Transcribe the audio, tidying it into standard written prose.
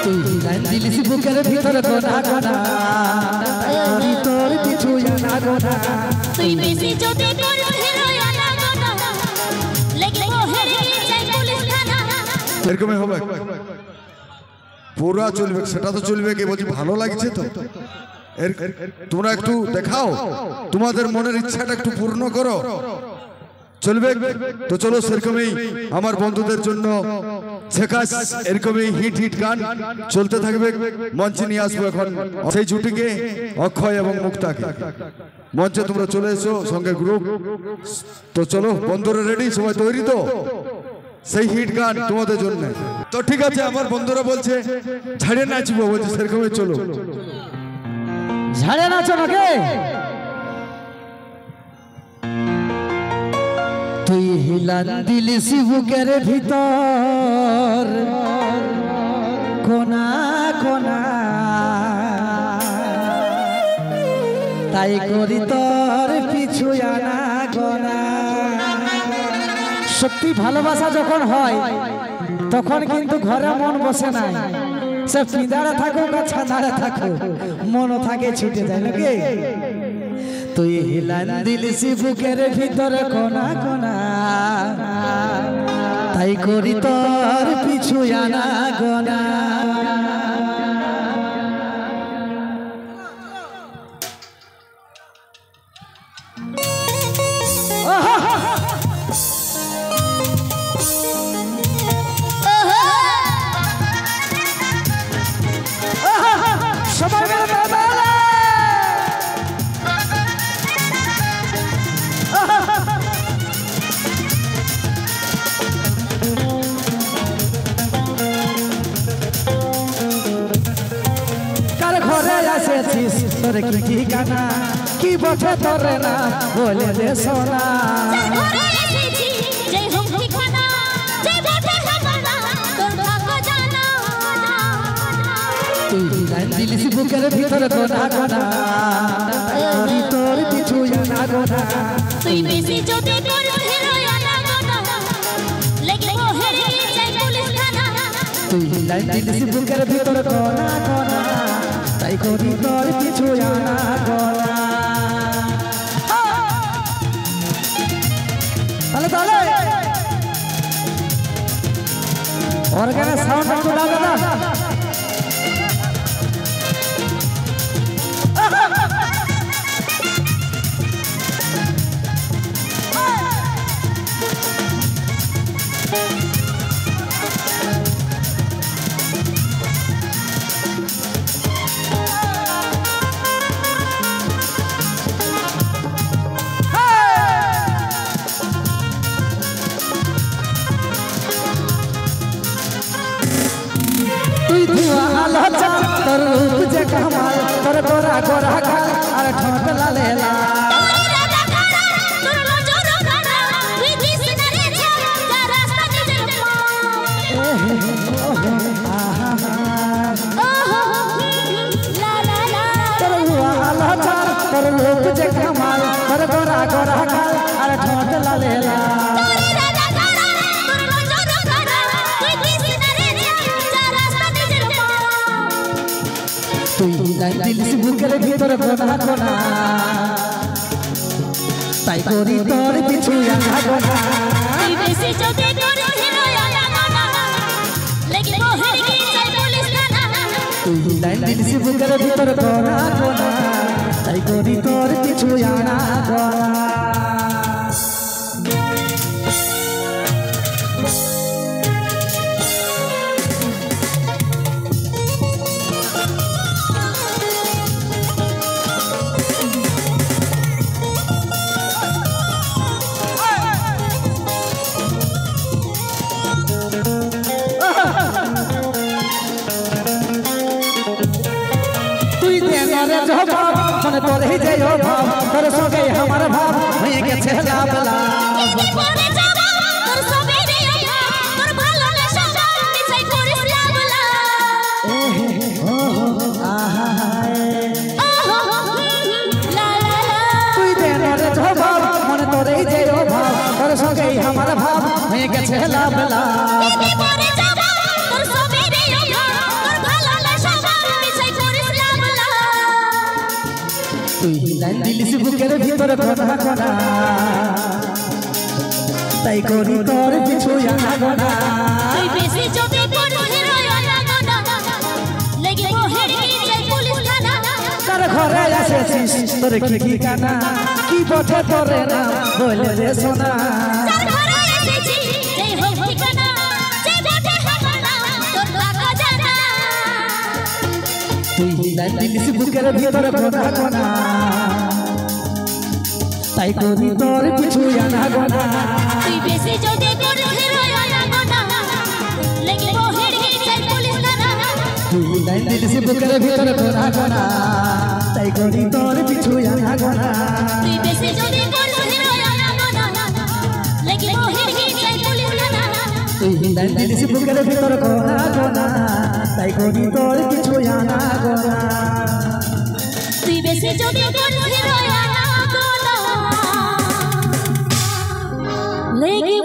তুই লাইন দিলিস বুকের ভিতরে কোনা কোনা করি তোর কিছু জানা গোনা তুই বেশি যদি কর হেরো না গোনা লাগবো হেরে যাই পুলিশ থানা এরকমই হবে পুরা চলবে সেটা তো চলবে কি বলছি ভালো লাগছে তো তোমরা একটু দেখাও তোমাদের মনের ইচ্ছাটা একটু পূর্ণ করো চলবে তো চলো সেরকমই আমার বন্ধুদের জন্য ঝাকাস এরকমই হিট হিট গান চলতে থাকবে মঞ্চে নিয়ে আসবো এখন সেই জুটিকে অক্ষয় এবং মুক্তাকে মঞ্চে তোমরা চলে এসো সঙ্গে গ্রুপ তো চলো বন্ধুরা রেডি সবাই তৈরি তো সেই হিট গান তোমাদের জন্য তো ঠিক আছে আমার বন্ধুরা বলছে ঝাড়ে নাচবো বলছে সেরকমই চলো ঝাড়ে নাচো নাকি তুই হিলান দিলিস বুকের ভিতর কোনা কোনা তাই করি তোর পিছু আনা গোনা সত্যি ভালোবাসা যখন হয় তখন কিন্তু ঘরে মন বসে না সে পিঁদারে থাকুক আর ছাদারে থাকুক মনও থাকে ছুটে যায় নাকি তুই হিলান দিলিস বুকের ভিতরে কোনা কোনা তাই করি তোর পিছু আনা গোনা তোর কি ঠিকানা কি বটে তোর না বলে দে সোনা তুই লাইন দিলিস বুকের ভিতরে কোনা কোনা করি তোর কিছু জানা গোনা তুই বেশি যদি কর হেরো না গোনা লাগবো হেরে যাই পুলিশ থানা তুই লাইন দিলিস বুকের ভিতরে কোনা কোনা তাই করি তোর কিছু জানা গোনা তাহলে তাহলে অর্গানে সাউন্ড একটু দাও দাদা তোর রূপ যে কমাল তোর গোরা গোরা গাল আর ঠোঁট লালে লাল তোর রূপ যে কমাল তোর গোরা গোরা গাল আর ঠোঁট লালে লাল তুই লাইন দিলিস বুকের ভিতরে কোনা কোনা তাই করি তোর কিছু জানা গোনা তুই বেশি যদি কর হেরো না গোনা লাগবো হেরে যাই পুলিশ থানা তুই লাইন দিলিস বুকের ভিতরে কোনা কোনা তাই করি তোর কিছু জানা গোনা মনে তোর হি যে ভাব তোর সঙ্গে আমার ভাব হয়ে গেছে লাভ লাভ তোর সবে রে তোর ভালো লাগা মিছাই করিস লাভ তুই দেন রে ভাব মনে তোর হি যে ভাব তোর সঙ্গে আমার ভাব হয়ে গেছে লাভ লাভ তোর সবে রে তোর ভালো ঘনা ঘনা তাই করি তোর কিছু আনা গোনা তুই বেশি যদি করিস আনাগোনা লেগে হেরে যাই পুলিশ থানা কার ঘরে আসেছিস তোর কি ঠিকানা কি বটে তোরে না বলে রে সোনা যার ঘরে এসেছি যেই হোক ঠিকানা যে বটে হামানা তোর টাকা জানা তুই দিলিস বুকের ভিতর ঘনা ঘনা তাই করি তোর কিছু আনা গোনা তুই বেশি যদি করিস আনাগোনা লেগে হেরে যাই পুলিশ থানা তুই দিলিস বুকের ভিতর ঘনা ঘনা তাই করি তোর কিছু আনা গোনা তুই বেশি যদি করিস আনাগোনা লেগে হেরে যাই পুলিশ থানা তুই দিলিস বুকের ভিতর ঘনা ঘনা তাই করি তোর কিছু আনা গোনা তুই বেশি যদি করিস আনাগোনা লেগে